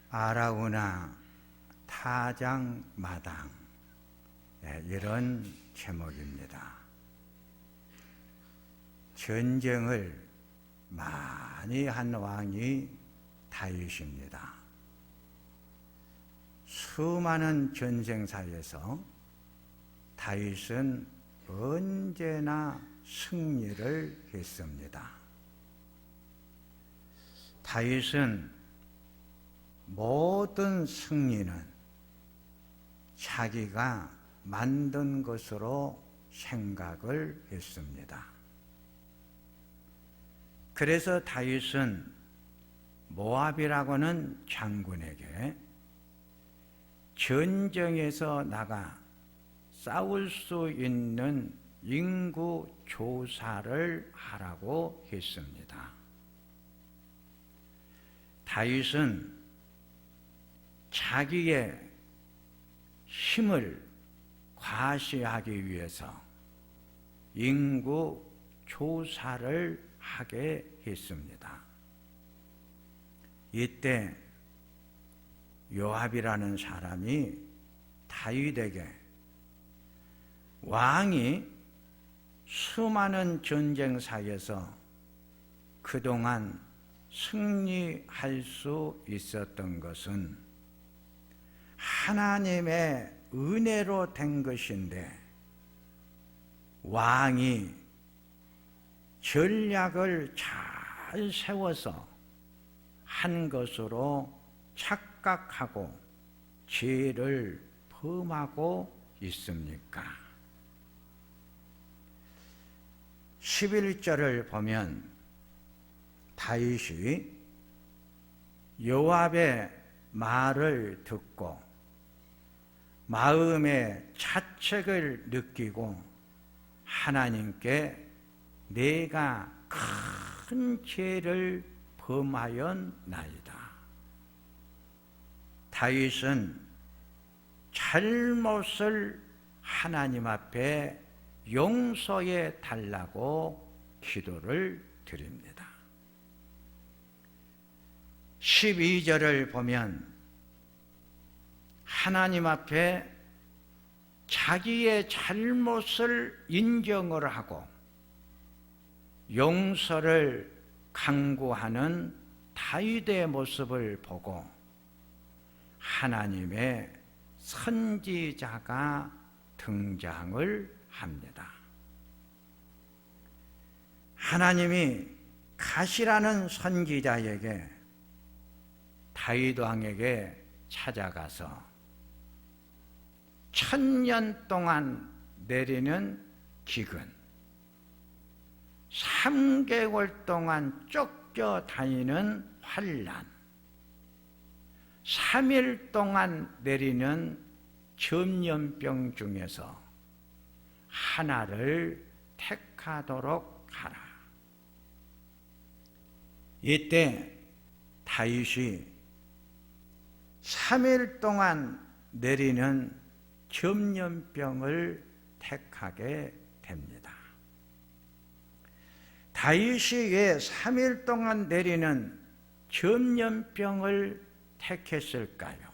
아라우나 타장마당, 이런 제목입니다. 전쟁을 많이 한 왕이 다윗입니다. 수많은 전쟁사에서 다윗은 언제나 승리를 했습니다. 다윗은 모든 승리는 자기가 만든 것으로 생각을 했습니다. 그래서 다윗은 모압이라고는 장군에게 전쟁에서 나가 싸울 수 있는 인구 조사를 하라고 했습니다. 다윗은 자기의 힘을 과시하기 위해서 인구 조사를 하게 했습니다. 이때 요압이라는 사람이 다윗에게 왕이 수많은 전쟁사에서 그동안 승리할 수 있었던 것은 하나님의 은혜로 된 것인데 왕이 전략을 잘 세워서 한 것으로 착각하고 죄를 범하고 있습니까? 11절을 보면 다윗이 요압의 말을 듣고 마음의 자책을 느끼고 하나님께 내가 큰 죄를 범하였나이다. 다윗은 잘못을 하나님 앞에 용서해 달라고 기도를 드립니다. 12절을 보면 하나님 앞에 자기의 잘못을 인정을 하고 용서를 강구하는 다윗의 모습을 보고 하나님의 선지자가 등장을 합니다. 하나님이 갓이라는 선지자에게 다윗 왕에게 찾아가서 1000년 동안 내리는 기근, 3개월 동안 쫓겨다니는 환난, 3일 동안 내리는 전염병 중에서 하나를 택하도록 하라. 이때 다윗이 3일 동안 내리는 전염병을 택하게 됩니다. 다윗이 왜 3일 동안 내리는 전염병을 택했을까요?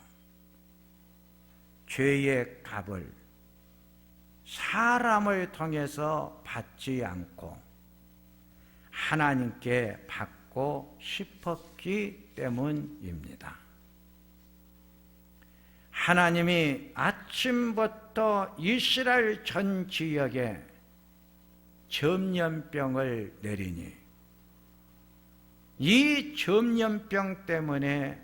죄의 값을 사람을 통해서 받지 않고 하나님께 받고 싶었기 때문입니다. 하나님이 아침부터 이스라엘 전 지역에 전염병을 내리니 이 전염병 때문에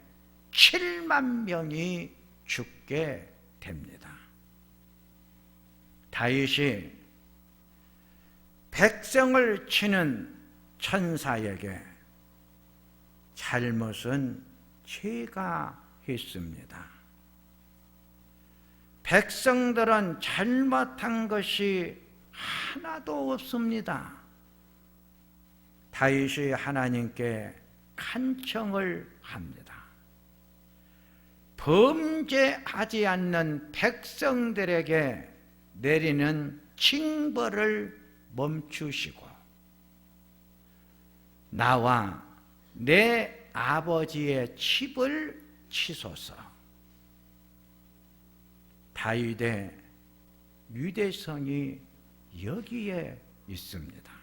7만 명이 죽게 됩니다. 다윗이 백성을 치는 천사에게 잘못은 제가 했습니다. 백성들은 잘못한 것이 하나도 없습니다. 다윗이 하나님께 간청을 합니다. 범죄하지 않는 백성들에게 내리는 징벌을 멈추시고 나와 내 아버지의 집을 치소서. 다윗의 유대성이 여기에 있습니다.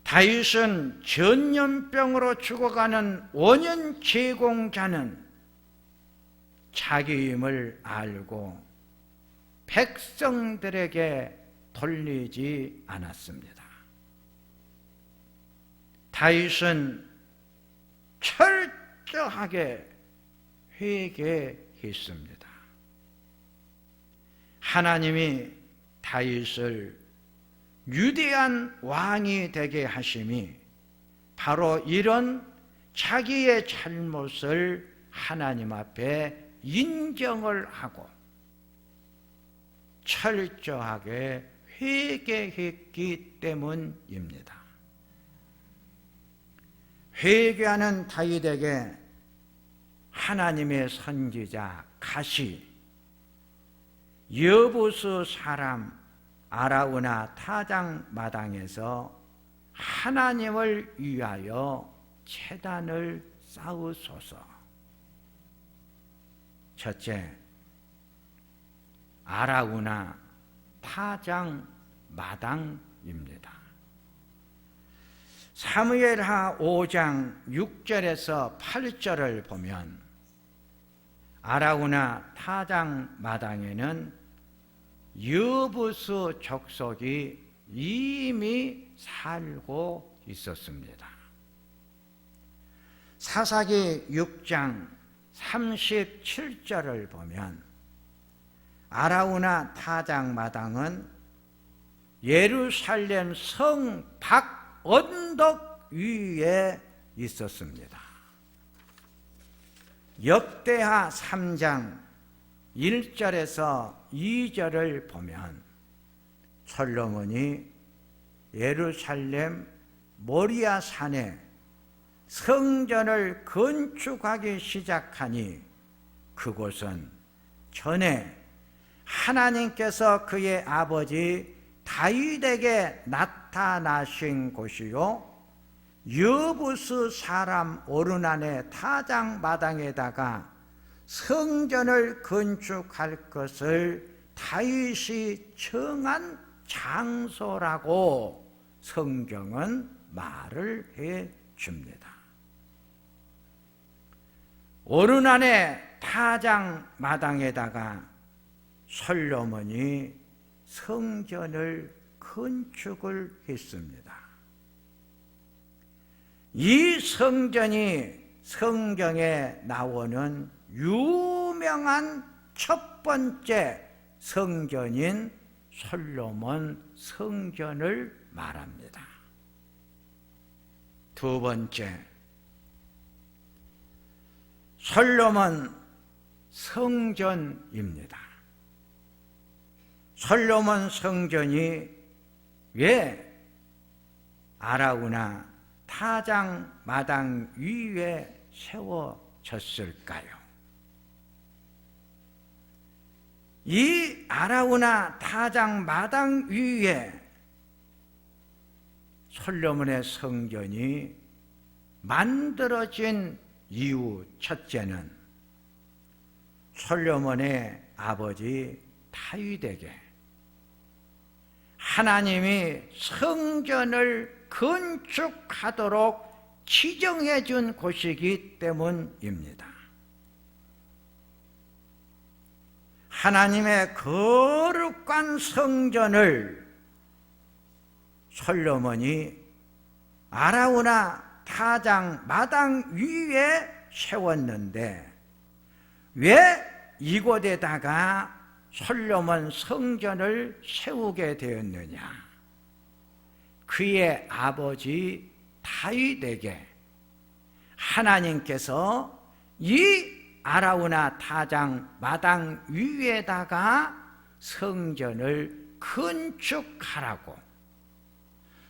다윗은 전염병으로 죽어가는 원인 제공자는 자기임을 알고 백성들에게 돌리지 않았습니다. 다윗은 철저하게 회개했습니다. 하나님이 다윗을 위대한 왕이 되게 하심이 바로 이런 자기의 잘못을 하나님 앞에 인정을 하고 철저하게 회개했기 때문입니다. 회개하는 다윗에게 하나님의 선지자 갓이 여부수 사람 아라우나 타장 마당에서 하나님을 위하여 제단을 쌓으소서. 첫째, 아라우나 타장 마당입니다. 사무엘하 5장 6절에서 8절을 보면 아라우나 타장 마당에는 여부수 족속이 이미 살고 있었습니다. 사사기 6장 37절을 보면 아라우나 타장 마당은 예루살렘 성 밖 언덕 위에 있었습니다. 역대하 3장 1절에서 2절을 보면 솔로몬이 예루살렘 모리아 산에 성전을 건축하기 시작하니 그곳은 전에 하나님께서 그의 아버지 다윗에게 나타나신 곳이요 여부스 사람 오르난의 타장 마당에다가 성전을 건축할 것을 다윗이 정한 장소라고 성경은 말을 해 줍니다. 오르난의 타장 마당에다가 솔로몬이 성전을 건축을 했습니다. 이 성전이 성경에 나오는 유명한 첫 번째 성전인 솔로몬 성전을 말합니다. 두 번째, 솔로몬 성전입니다. 솔로몬 성전이 왜 아라우나 타장 마당 위에 세워졌을까요? 이 아라우나 타장 마당 위에 솔로몬의 성전이 만들어진 이유 첫째는 솔로몬의 아버지 다윗에게 하나님이 성전을 건축하도록 지정해 준 곳이기 때문입니다. 하나님의 거룩한 성전을 솔로몬이 아라우나 타장 마당 위에 세웠는데 왜 이곳에다가 솔로몬 성전을 세우게 되었느냐? 그의 아버지 다윗에게 하나님께서 이 아라우나 타장 마당 위에다가 성전을 건축하라고,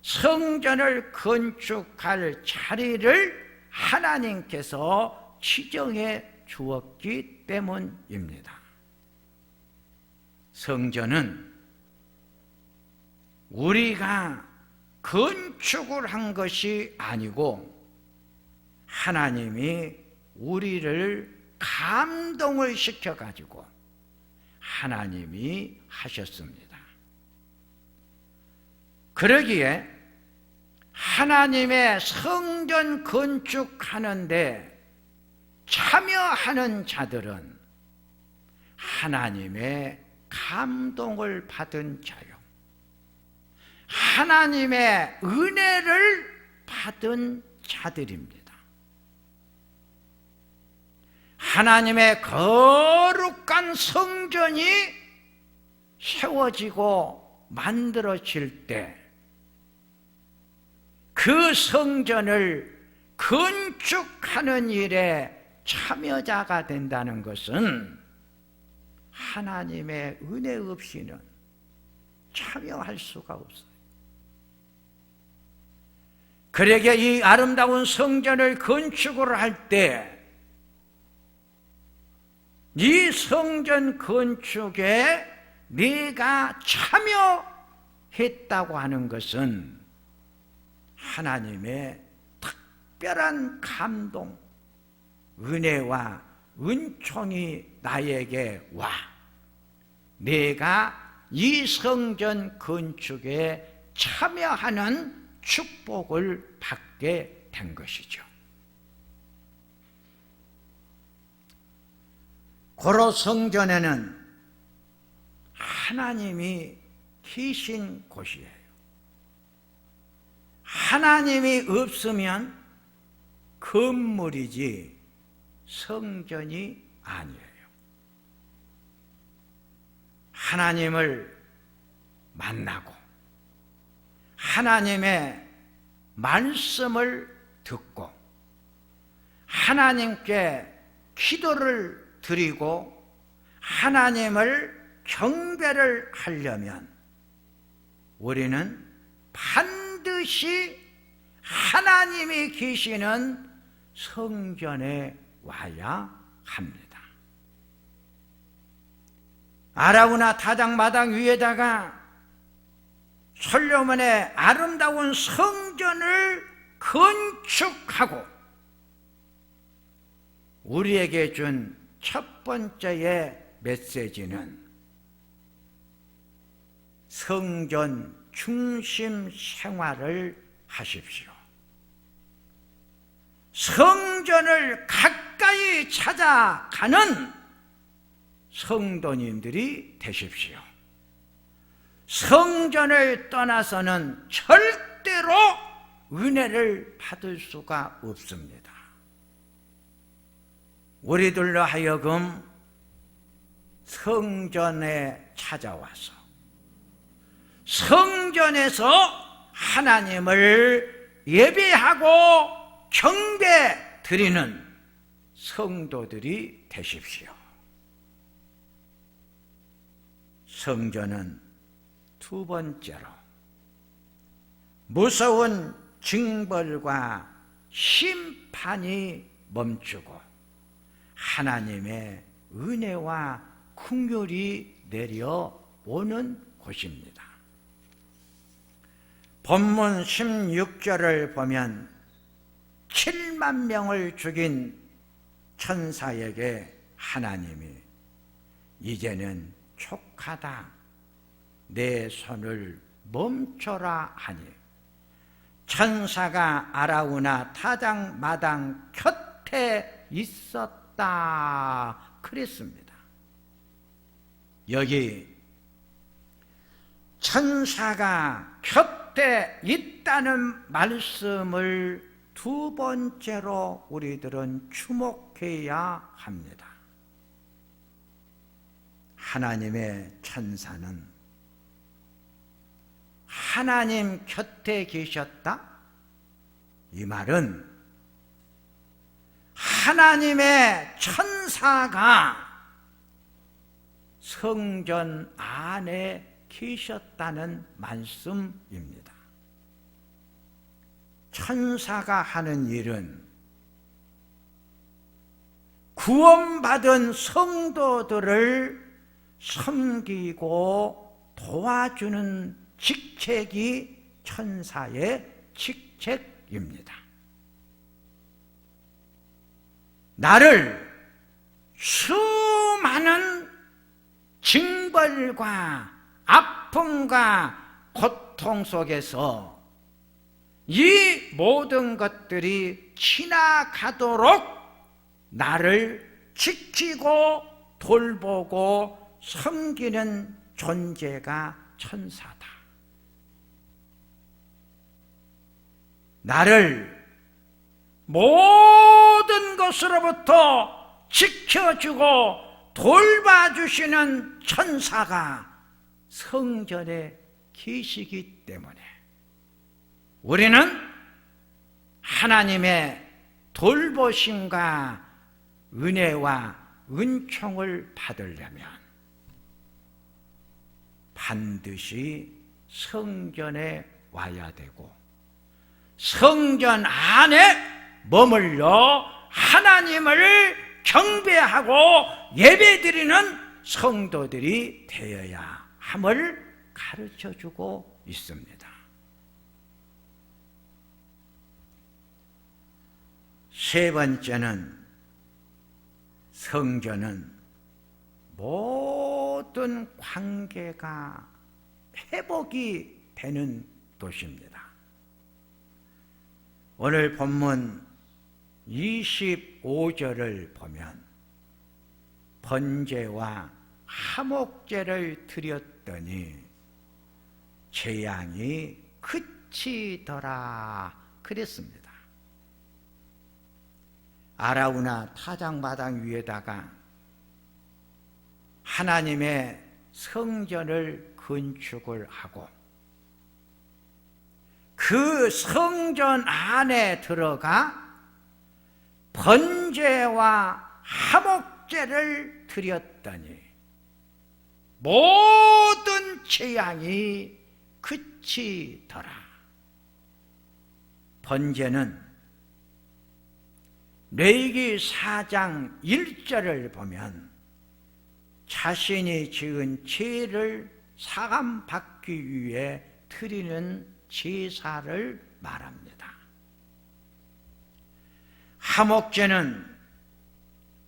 성전을 건축할 자리를 하나님께서 지정해 주었기 때문입니다. 성전은 우리가 건축을 한 것이 아니고 하나님이 우리를 감동을 시켜가지고 하나님이 하셨습니다. 그러기에 하나님의 성전 건축하는데 참여하는 자들은 하나님의 감동을 받은 자요, 하나님의 은혜를 받은 자들입니다. 하나님의 거룩한 성전이 세워지고 만들어질 때 그 성전을 건축하는 일에 참여자가 된다는 것은 하나님의 은혜 없이는 참여할 수가 없어요. 그러기에 이 아름다운 성전을 건축을 할 때 이 성전 건축에 네가 참여했다고 하는 것은 하나님의 특별한 감동, 은혜와 은총이 나에게 와 내가 이 성전 건축에 참여하는 축복을 받게 된 것이죠. 고로 성전에는 하나님이 계신 곳이에요. 하나님이 없으면 건물이지 성전이 아니에요. 하나님을 만나고 하나님의 말씀을 듣고 하나님께 기도를 드리고 하나님을 경배를 하려면 우리는 반드시 하나님이 계시는 성전에 와야 합니다. 아라우나 타작마당 위에다가 솔로몬의 아름다운 성전을 건축하고 우리에게 준 첫 번째의 메시지는 성전 중심 생활을 하십시오. 성전을 가까이 찾아가는 성도님들이 되십시오. 성전을 떠나서는 절대로 은혜를 받을 수가 없습니다. 우리들로 하여금 성전에 찾아와서 성전에서 하나님을 예배하고 경배 드리는 성도들이 되십시오. 성전은 두 번째로 무서운 징벌과 심판이 멈추고 하나님의 은혜와 긍휼이 내려오는 곳입니다. 본문 16절을 보면 7만 명을 죽인 천사에게 하나님이 이제는 촉하다 내 손을 멈춰라 하니 천사가 아라우나 타작마당 곁에 있었다 그랬습니다. 여기 천사가 곁에 있다는 말씀을 두 번째로 우리들은 주목해야 합니다. 하나님의 천사는 하나님 곁에 계셨다? 이 말은 하나님의 천사가 성전 안에 계셨다는 말씀입니다. 천사가 하는 일은 구원받은 성도들을 섬기고 도와주는 직책이 천사의 직책입니다. 나를 수많은 징벌과 아픔과 고통 속에서 이 모든 것들이 지나가도록 나를 지키고 돌보고 섬기는 존재가 천사다. 나를 모든 것으로부터 지켜주고 돌봐주시는 천사가 성전에 계시기 때문에 우리는 하나님의 돌보심과 은혜와 은총을 받으려면 반드시 성전에 와야 되고 성전 안에 머물러 하나님을 경배하고 예배드리는 성도들이 되어야 함을 가르쳐주고 있습니다. 세 번째는 성전은 모든 관계가 회복이 되는 도시입니다. 오늘 본문 25절을 보면 번제와 화목제를 드렸더니 재앙이 그치더라 그랬습니다. 아라우나 타작마당 위에다가 하나님의 성전을 건축을 하고 그 성전 안에 들어가 번제와 화목제를 드렸더니 모든 재앙이 그치더라. 번제는 레위기 4장 1절을 보면 자신이 지은 죄를 사함받기 위해 드리는 제사를 말합니다. 화목제는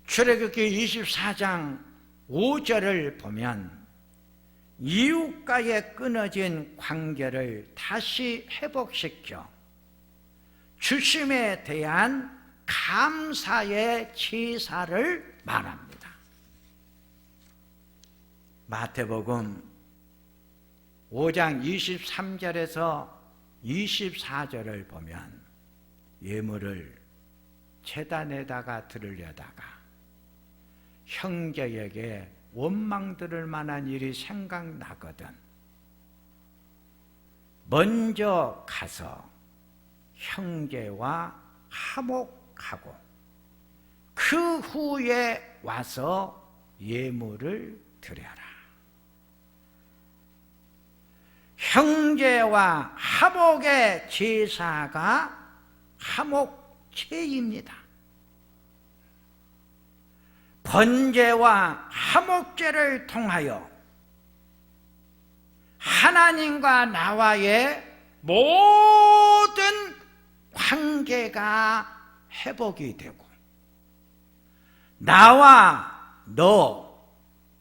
출애굽기 24장 5절을 보면 이웃과의 끊어진 관계를 다시 회복시켜 주심에 대한 감사의 제사를 말합니다. 마태복음 5장 23절에서 24절을 보면 예물을 제단에다가 드리려다가 형제에게 원망 들을 만한 일이 생각나거든 먼저 가서 형제와 화목하고 그 후에 와서 예물을 드려라. 형제와 화목의 제사가 화목제입니다. 번제와 화목제를 통하여 하나님과 나와의 모든 관계가 회복이 되고 나와 너,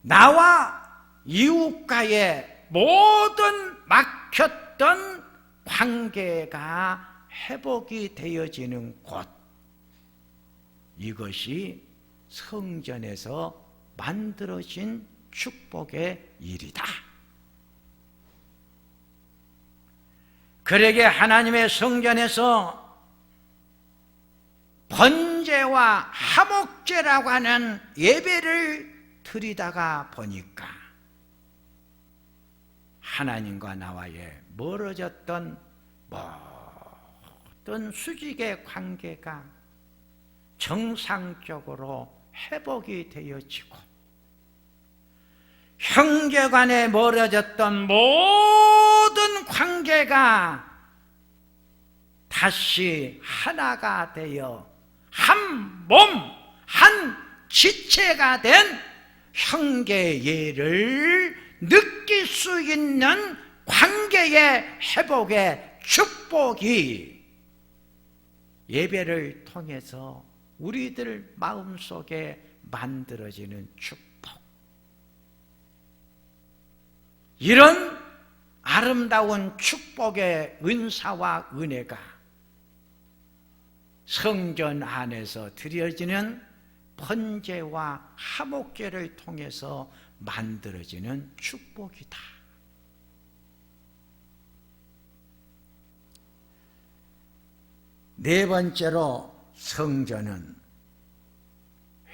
나와 이웃과의 모든 막혔던 관계가 회복이 되어지는 곳, 이것이 성전에서 만들어진 축복의 일이다. 그러게 하나님의 성전에서 번제와 화목제라고 하는 예배를 드리다가 보니까 하나님과 나와의 멀어졌던 모든 수직의 관계가 정상적으로 회복이 되어지고 형제 간에 멀어졌던 모든 관계가 다시 하나가 되어 한 몸, 한 지체가 된 형제예를 느낄 수 있는 관계의 회복의 축복이 예배를 통해서 우리들 마음속에 만들어지는 축복. 이런 아름다운 축복의 은사와 은혜가 성전 안에서 드려지는 번제와 화목제를 통해서 만들어지는 축복이다. 네 번째로 성전은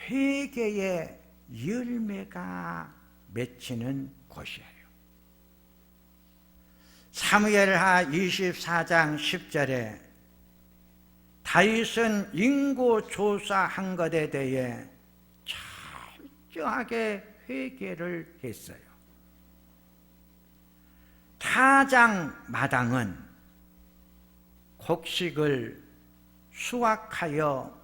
회개의 열매가 맺히는 곳이에요. 사무엘하 24장 10절에 다윗은 인구 조사한 것에 대해 철저하게 회개를 했어요. 타작 마당은 곡식을 수확하여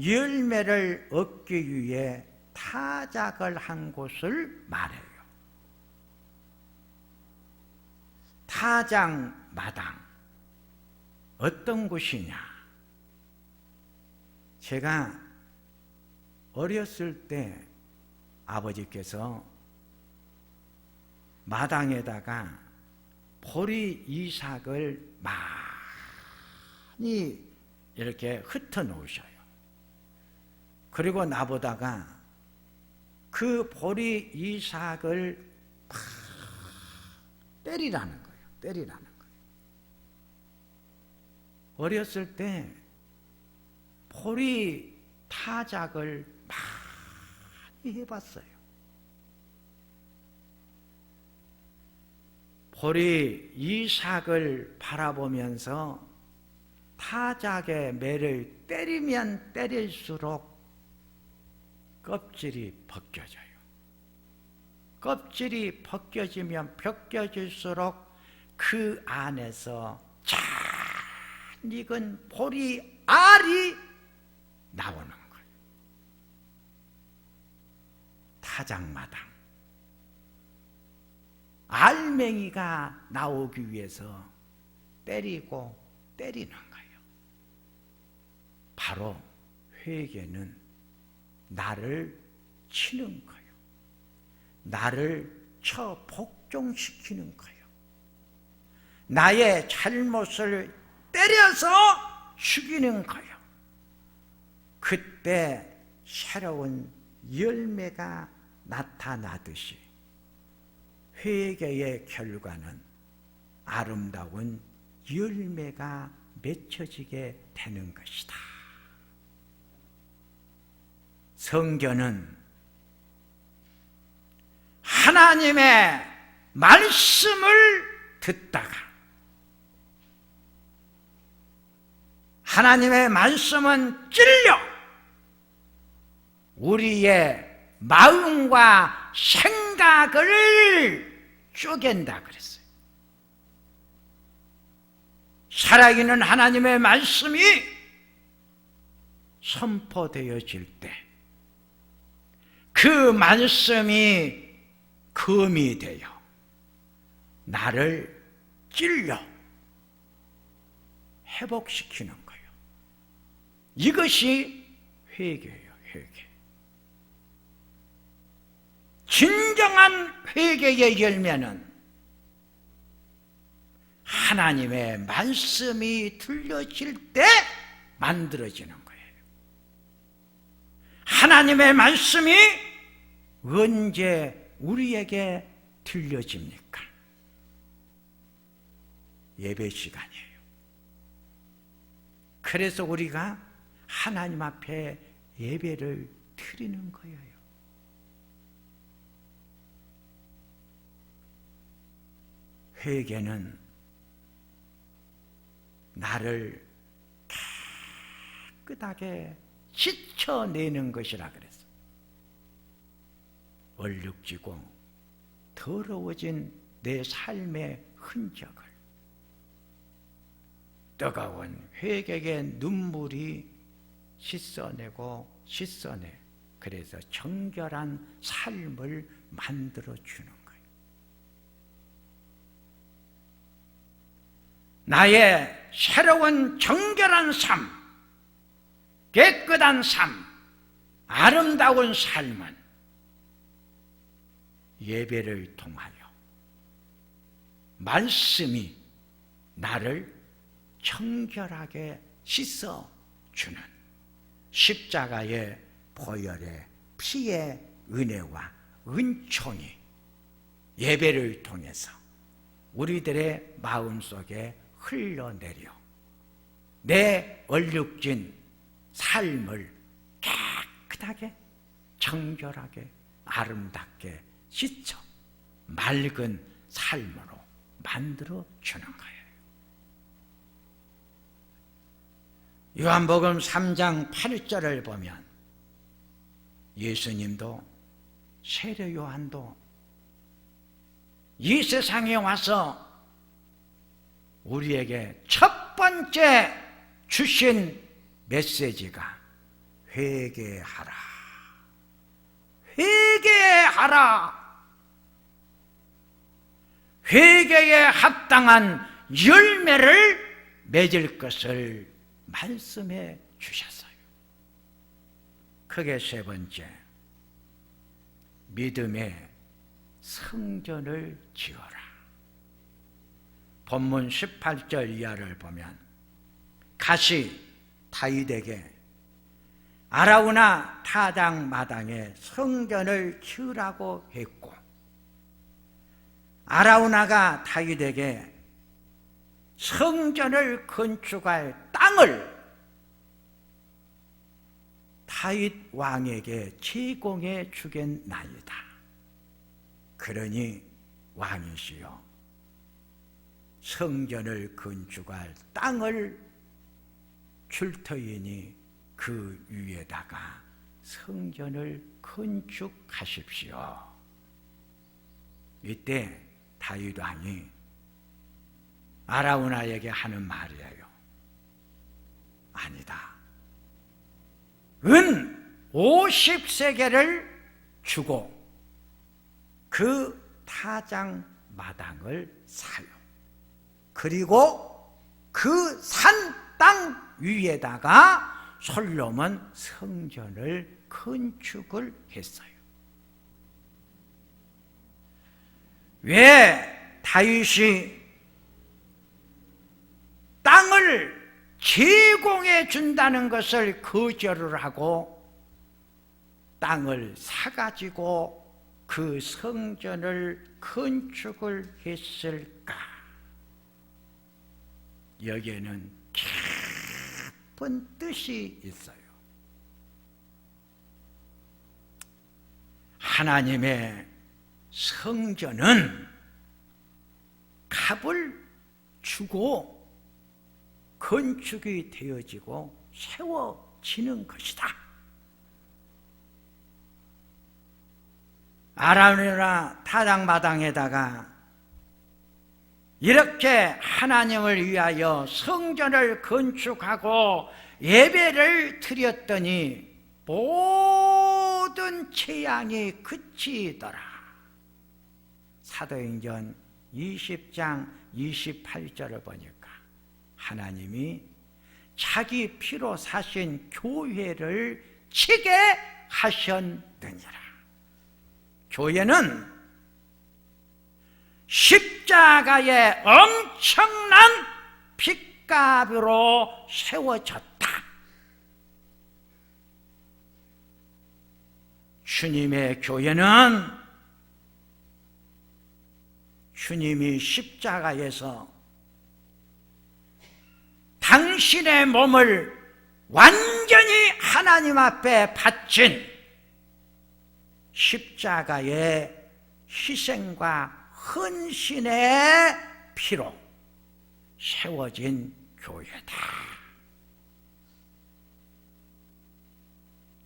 열매를 얻기 위해 타작을 한 곳을 말해요. 타작 마당, 어떤 곳이냐? 제가 어렸을 때 아버지께서 마당에다가 보리 이삭을 많이 이렇게 흩어 놓으셔요. 그리고 나보다가 그 보리 이삭을 팍 때리라는 거예요. 때리라는 거예요. 어렸을 때 보리 타작을 많이 해봤어요. 보리 이삭을 바라보면서 타작의 매를 때리면 때릴수록 껍질이 벗겨져요. 껍질이 벗겨지면 벗겨질수록 그 안에서 잘 익은 보리 알이 나오는 거예요. 타작마당. 알맹이가 나오기 위해서 때리고 때리는 거예요. 바로 회개는 나를 치는 거예요. 나를 쳐 복종시키는 거예요. 나의 잘못을 때려서 죽이는 거예요. 그때 새로운 열매가 나타나듯이 회개의 결과는 아름다운 열매가 맺혀지게 되는 것이다. 성전은 하나님의 말씀을 듣다가 하나님의 말씀은 찔려 우리의 마음과 생각을 쪼갠다 그랬어요. 살아있는 하나님의 말씀이 선포되어질 때 그 말씀이 검이 되어 나를 찔러 회복시키는 거예요. 이것이 회개예요. 회개. 진정한 회개의 열매는 하나님의 말씀이 들려질 때 만들어지는 거예요. 하나님의 말씀이 언제 우리에게 들려집니까? 예배 시간이에요. 그래서 우리가 하나님 앞에 예배를 드리는 거예요. 회개는 나를 깨끗하게 씻어내는 것이라 그랬어. 얼룩지고 더러워진 내 삶의 흔적을 뜨거운 회개의 눈물이 씻어내고 씻어내. 그래서 정결한 삶을 만들어주는 거예요. 나의 새로운 정결한 삶, 깨끗한 삶, 아름다운 삶은 예배를 통하여 말씀이 나를 청결하게 씻어주는 십자가의 보혈의 피의 은혜와 은총이 예배를 통해서 우리들의 마음속에 흘러내려 내 얼룩진 삶을 깨끗하게 청결하게 아름답게 씻어 맑은 삶으로 만들어 주는 거예요. 요한복음 3장 8절을 보면 예수님도 세례 요한도 이 세상에 와서 우리에게 첫 번째 주신 메시지가 회개하라. 회개하라. 회개에 합당한 열매를 맺을 것을 말씀해 주셨어요. 크게 세 번째, 믿음의 성전을 지어라. 본문 18절 이하를 보면 가시 다윗에게 아라우나 타당 마당에 성전을 지으라고 했고, 아라우나가 다윗에게 성전을 건축할 땅을 다윗 왕에게 제공해 주겠나이다. 그러니 왕이시여 성전을 건축할 땅을 줄 터이니 그 위에다가 성전을 건축하십시오. 이때 다윗 왕이 아라우나에게 하는 말이에요. 아니다. 은 50세겔을 주고 그 타장 마당을 사요. 그리고 그 산 땅 위에다가 솔로몬 성전을 건축을 했어요. 왜 다윗이 땅을 제공해 준다는 것을 거절을 하고 땅을 사가지고 그 성전을 건축을 했을까? 여기에는 깊은 뜻이 있어요. 하나님의 성전은 값을 주고 건축이 되어지고 세워지는 것이다. 아라우나 타작마당에다가 이렇게 하나님을 위하여 성전을 건축하고 예배를 드렸더니 모든 재앙이 그치더라. 사도행전 20장 28절을 보니까 하나님이 자기 피로 사신 교회를 치게 하셨느니라. 교회는 십자가의 엄청난 핏값으로 세워졌다. 주님의 교회는 주님이 십자가에서 당신의 몸을 완전히 하나님 앞에 바친 십자가의 희생과 헌신의 피로 세워진 교회다.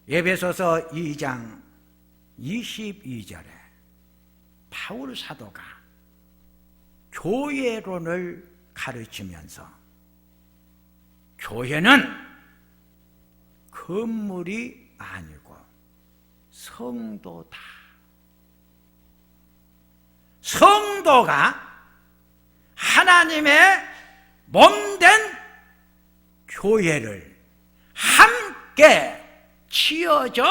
에베소서 2장 22절에 바울 사도가 교회론을 가르치면서 교회는 건물이 아니고 성도다. 성도가 하나님의 몸된 교회를 아름답게 치어져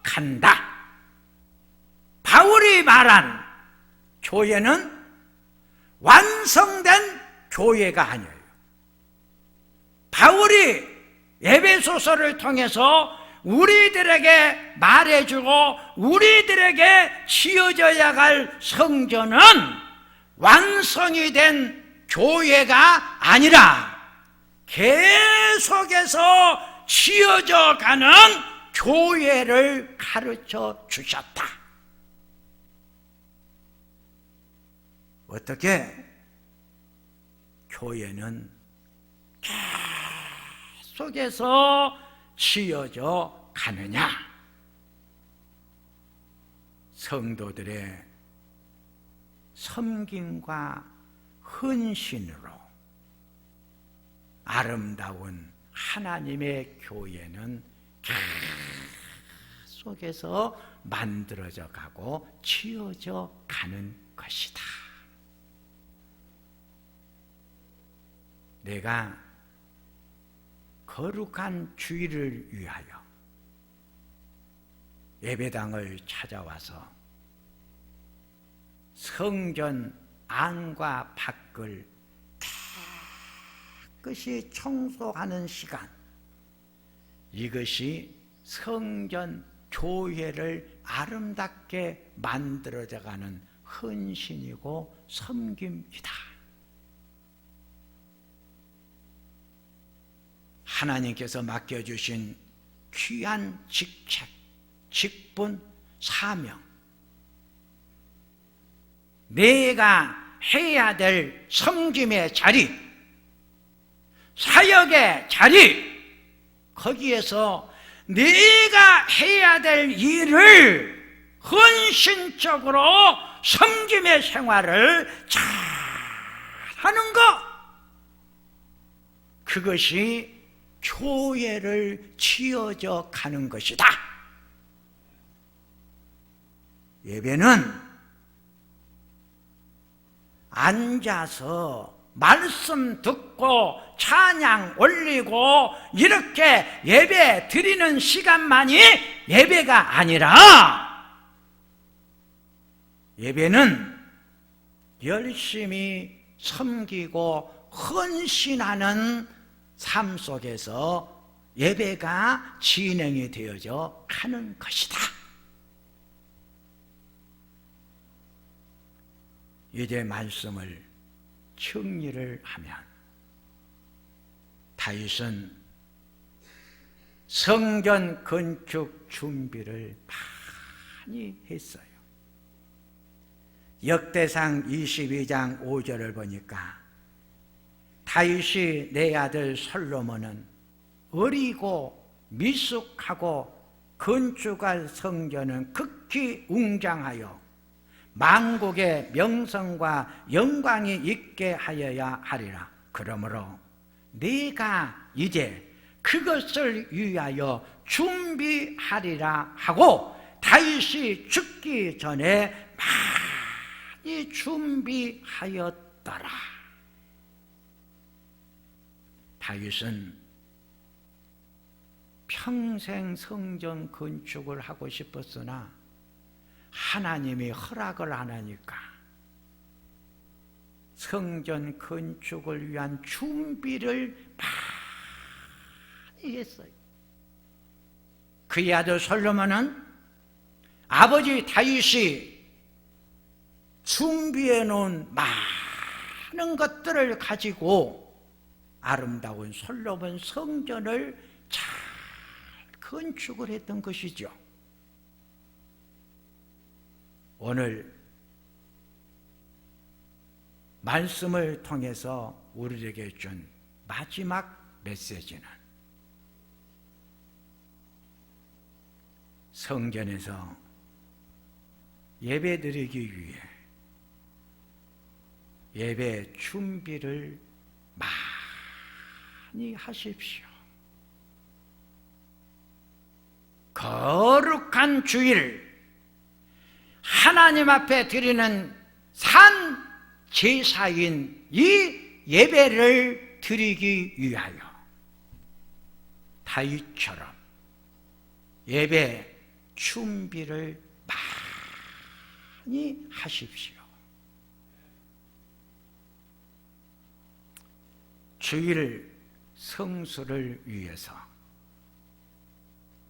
간다. 바울이 말한 교회는 완성된 교회가 아니에요. 바울이 에베소서를 통해서 우리들에게 말해주고 우리들에게 지어져야 갈 성전은 완성이 된 교회가 아니라 계속해서 지어져 가는 교회를 가르쳐 주셨다. 어떻게 교회는 계속해서 지어져 가느냐? 성도들의 섬김과 헌신으로 아름다운 하나님의 교회는 계속해서 만들어져 가고 지어져 가는 것이다. 내가 거룩한 주일을 위하여 예배당을 찾아와서 성전 안과 밖을 깨끗이 청소하는 시간, 이것이 성전 교회를 아름답게 만들어져가는 헌신이고 섬김이다. 하나님께서 맡겨주신 귀한 직책, 직분, 사명, 내가 해야 될 섬김의 자리, 사역의 자리, 거기에서 내가 해야 될 일을 헌신적으로 섬김의 생활을 잘 하는 것, 그것이 교회를 지어져 가는 것이다. 예배는 앉아서 말씀 듣고 찬양 올리고 이렇게 예배 드리는 시간만이 예배가 아니라, 예배는 열심히 섬기고 헌신하는 삶 속에서 예배가 진행이 되어져 가는 것이다. 이제 말씀을 정리를 하면, 다윗은 성전 건축 준비를 많이 했어요. 역대상 22장 5절을 보니까 다윗이 내 아들 솔로몬은 어리고 미숙하고 건축할 성전은 극히 웅장하여 만국의 명성과 영광이 있게 하여야 하리라. 그러므로 네가 이제 그것을 위하여 준비하리라 하고 다윗이 죽기 전에 많이 준비하였더라. 다윗은 평생 성전 건축을 하고 싶었으나 하나님이 허락을 안 하니까 성전 건축을 위한 준비를 많이 했어요. 그의 아들 솔로몬은 아버지 다윗이 준비해 놓은 많은 것들을 가지고 아름다운 솔로몬 성전을 잘 건축을 했던 것이죠. 오늘 말씀을 통해서 우리에게 준 마지막 메시지는 성전에서 예배드리기 위해 예배 준비를 많이 하십시오. 거룩한 주일, 하나님 앞에 드리는 산 제사인 이 예배를 드리기 위하여 다윗처럼 예배 준비를 많이 하십시오. 주일 성수를 위해서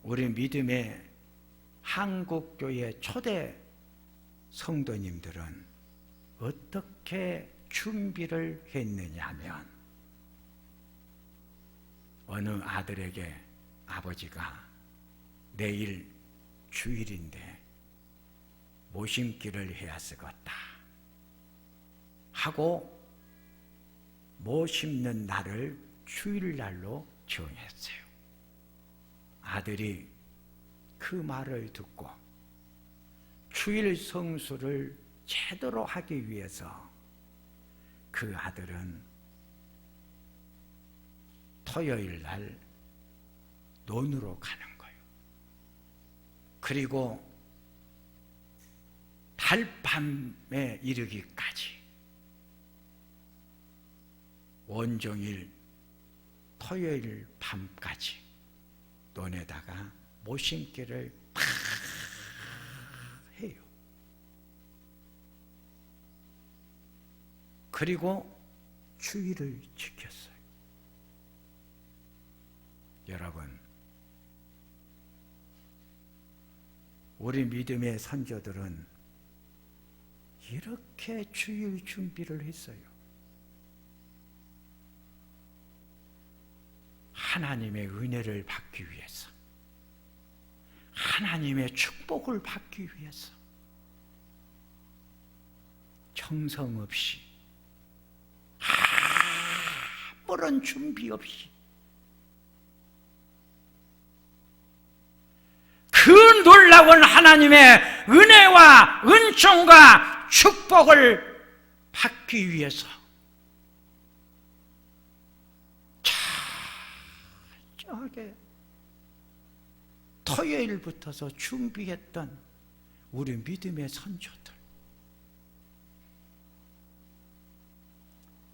우리 믿음의 한국교회 초대 성도님들은 어떻게 준비를 했느냐 하면, 어느 아들에게 아버지가 내일 주일인데 모심기를 해야 쓰겠다 하고 모심는 날을 주일날로 정했어요. 아들이 그 말을 듣고 주일 성수를 제대로 하기 위해서 그 아들은 토요일 날 논으로 가는 거예요. 그리고 달밤에 이르기까지 온종일 토요일 밤까지 논에다가 모심기를 팍 해요. 그리고 주일을 지켰어요. 여러분, 우리 믿음의 선조들은 이렇게 주일 준비를 했어요. 하나님의 은혜를 받기 위해서, 하나님의 축복을 받기 위해서 정성 없이, 아무런 준비 없이 그 놀라운 하나님의 은혜와 은총과 축복을 받기 위해서 철저하게 토요일부터서 준비했던 우리 믿음의 선조들,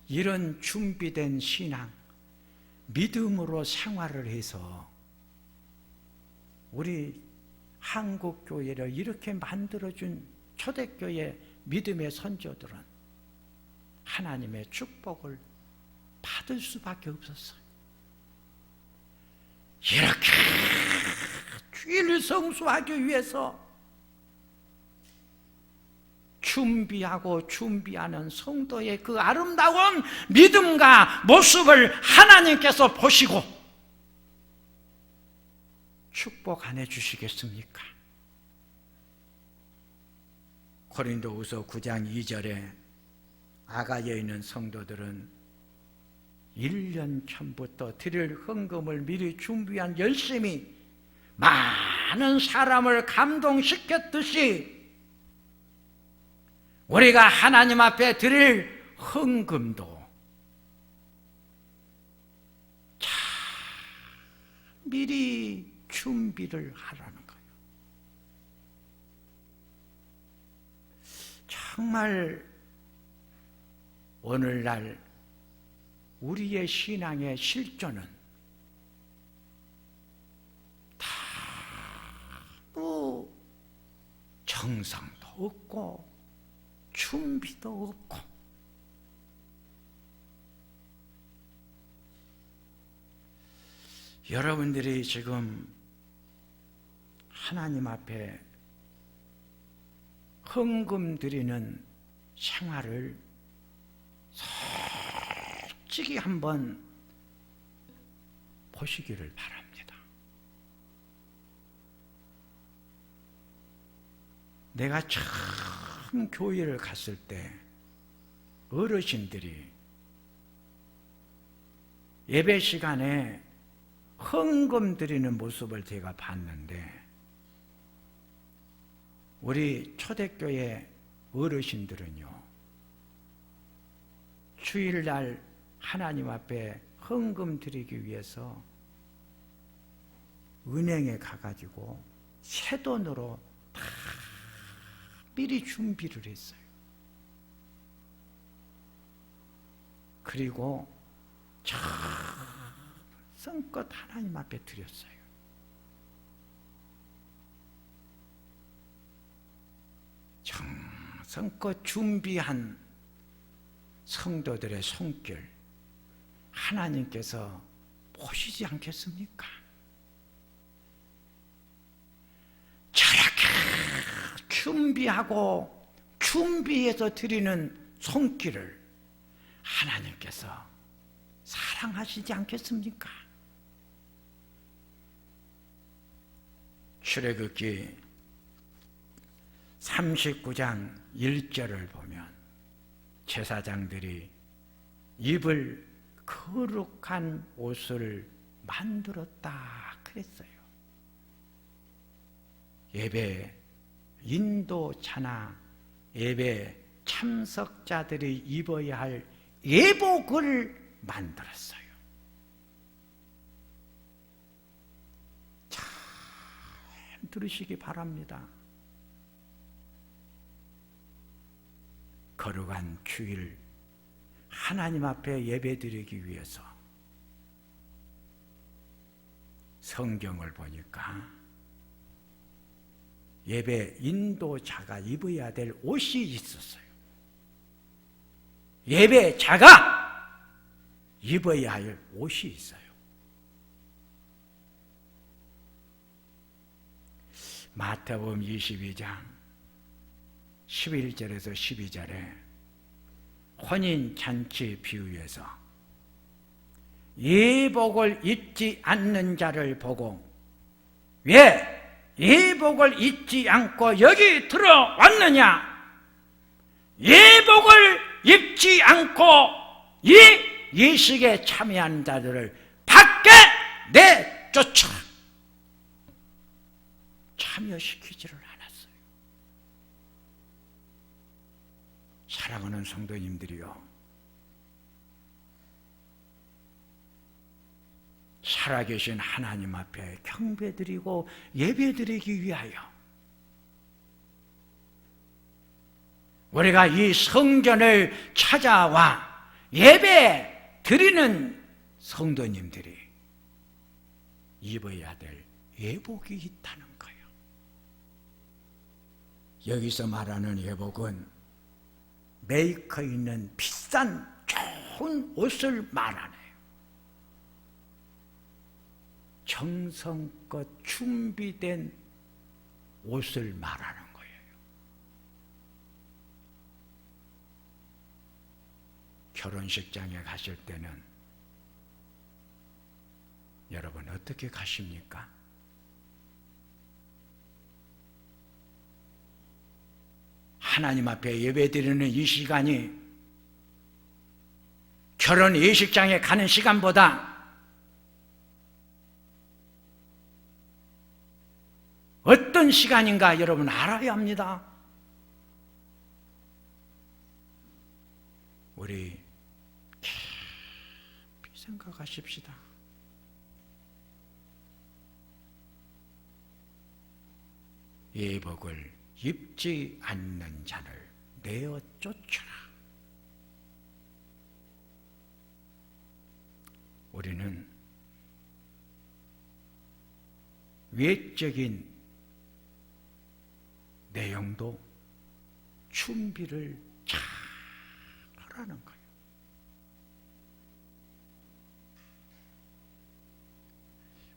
이런 준비된 신앙, 믿음으로 생활을 해서 우리 한국교회를 이렇게 만들어준 초대교회 믿음의 선조들은 하나님의 축복을 받을 수밖에 없었어요. 이렇게 주일 성수하기 위해서 준비하고 준비하는 성도의 그 아름다운 믿음과 모습을 하나님께서 보시고 축복 안 해주시겠습니까? 고린도후서 9장 2절에 아가야에 있는 성도들은 1년 전부터 드릴 헌금을 미리 준비한 열심히 많은 사람을 감동시켰듯이 우리가 하나님 앞에 드릴 헌금도 참 미리 준비를 하라는 거예요. 정말 오늘날 우리의 신앙의 실존은 다 정성도 없고 준비도 없고 여러분들이 지금 하나님 앞에 헌금 드리는 생활을 솔직히 한번 보시기를 바랍니다. 내가 처음 교회를 갔을 때 어르신들이 예배 시간에 헌금 드리는 모습을 제가 봤는데, 우리 초대교회 어르신들은요, 주일날 하나님 앞에 헌금 드리기 위해서 은행에 가가지고 새돈으로 다 미리 준비를 했어요. 그리고 참, 、 、 ... 、 ...... 、... 、... ...... 、... ...... ...... 、... ...... ...... ...... ...... ...... ...... ...... ...... ...... ...... ...... ...... ...... ...... ...... ...... ...... ...... ...... ...... ...... ...... ...... ...... ...... ...... 성껏 준비한 성도들의 손길 하나님께서 보시지 않겠습니까? 저렇게 준비해서 드리는 손길을 하나님께서 사랑하시지 않겠습니까? 출애굽기 39장 1절을 보면 제사장들이 입을 거룩한 옷을 만들었다 그랬어요. 예배 인도자나 예배 참석자들이 입어야 할 예복을 만들었어요. 잘 들으시기 바랍니다. 거룩한 주일 하나님 앞에 예배드리기 위해서 성경을 보니까 예배 인도자가 입어야 될 옷이 있었어요. 예배자가 입어야 할 옷이 있어요. 마태복음 22장 11절에서 12절에 혼인잔치 비유에서 예복을 입지 않는 자를 보고 왜 예복을 입지 않고 여기 들어왔느냐? 예복을 입지 않고 이 예식에 참여하는 자들을 밖에 내쫓아 참여시키지를 않았어요. 사랑하는 성도님들이요, 살아계신 하나님 앞에 경배드리고 예배드리기 위하여 우리가 이 성전을 찾아와 예배 드리는 성도님들이 입어야 될 예복이 있다는 거예요. 여기서 말하는 예복은 메이커 있는 비싼 좋은 옷을 말하네요. 정성껏 준비된 옷을 말하는 거예요. 결혼식장에 가실 때는 여러분 어떻게 가십니까? 하나님 앞에 예배드리는 이 시간이 결혼 예식장에 가는 시간보다 어떤 시간인가 여러분 알아야 합니다. 우리 깊이 생각하십시다. 예복을 입지 않는 자를 내어 쫓으라. 우리는 외적인 내용도 준비를 잘 하라는 거예요.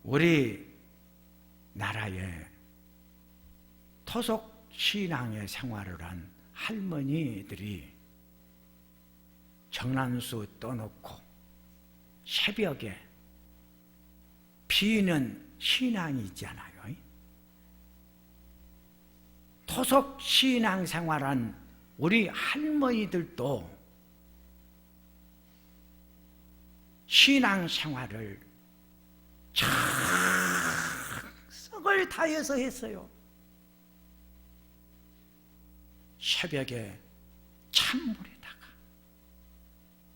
우리 나라에 토속 신앙의 생활을 한 할머니들이 정란수 떠놓고 새벽에 비는 신앙이 있잖아요. 토속 신앙 생활한 우리 할머니들도 신앙 생활을 정성을 다해서 했어요. 새벽에 찬물에다가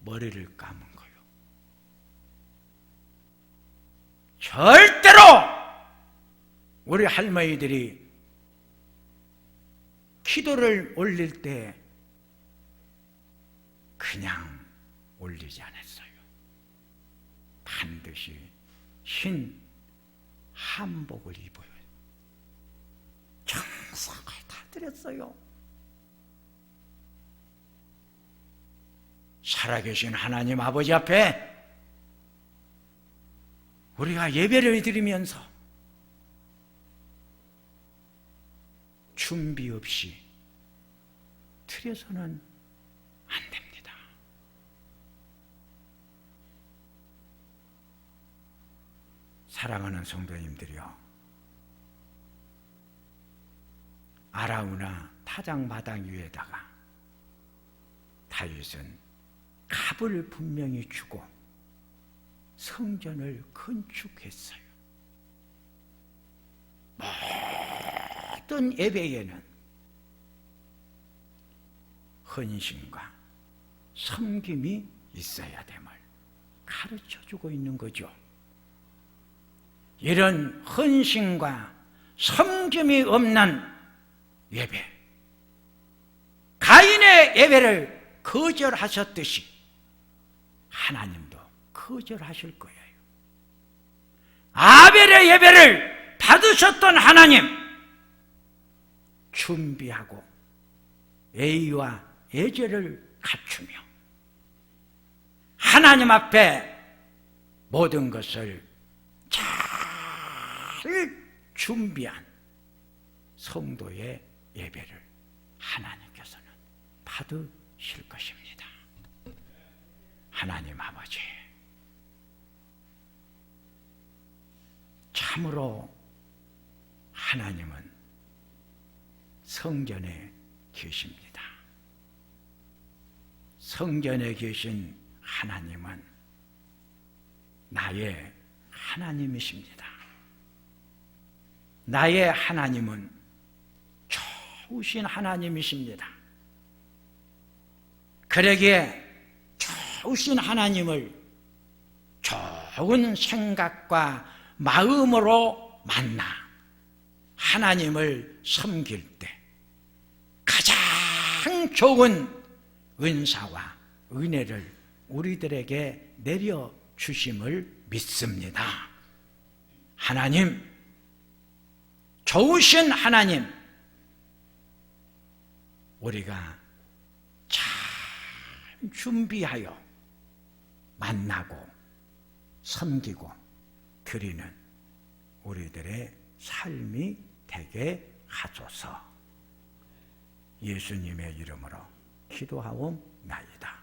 머리를 감은 거예요. 절대로 우리 할머니들이 기도를 올릴 때 그냥 올리지 않았어요. 반드시 흰 한복을 입어요. 정성을 다 드렸어요. 살아계신 하나님 아버지 앞에 우리가 예배를 드리면서 준비 없이 틀에서는 안 됩니다. 사랑하는 성도님들이여, 아라우나 타작마당 위에다가 다윗은 값을 분명히 주고 성전을 건축했어요. 모든 예배에는 헌신과 섬김이 있어야 됨을 가르쳐주고 있는 거죠. 이런 헌신과 섬김이 없는 예배, 가인의 예배를 거절하셨듯이 하나님도 거절하실 거예요. 아벨의 예배를 받으셨던 하나님, 준비하고 예의와 예절을 갖추며 하나님 앞에 모든 것을 잘 준비한 성도의 예배를 하나님께서는 받으실 것입니다. 하나님 아버지, 참으로 하나님은 성전에 계십니다. 성전에 계신 하나님은 나의 하나님이십니다. 나의 하나님은 좋으신 하나님이십니다. 그러기에 좋으신 하나님을 좋은 생각과 마음으로 만나 하나님을 섬길 때 가장 좋은 은사와 은혜를 우리들에게 내려주심을 믿습니다. 하나님, 좋으신 하나님, 우리가 잘 준비하여 만나고 섬기고 드리는 우리들의 삶이 되게 하소서. 예수님의 이름으로 기도하옵나이다.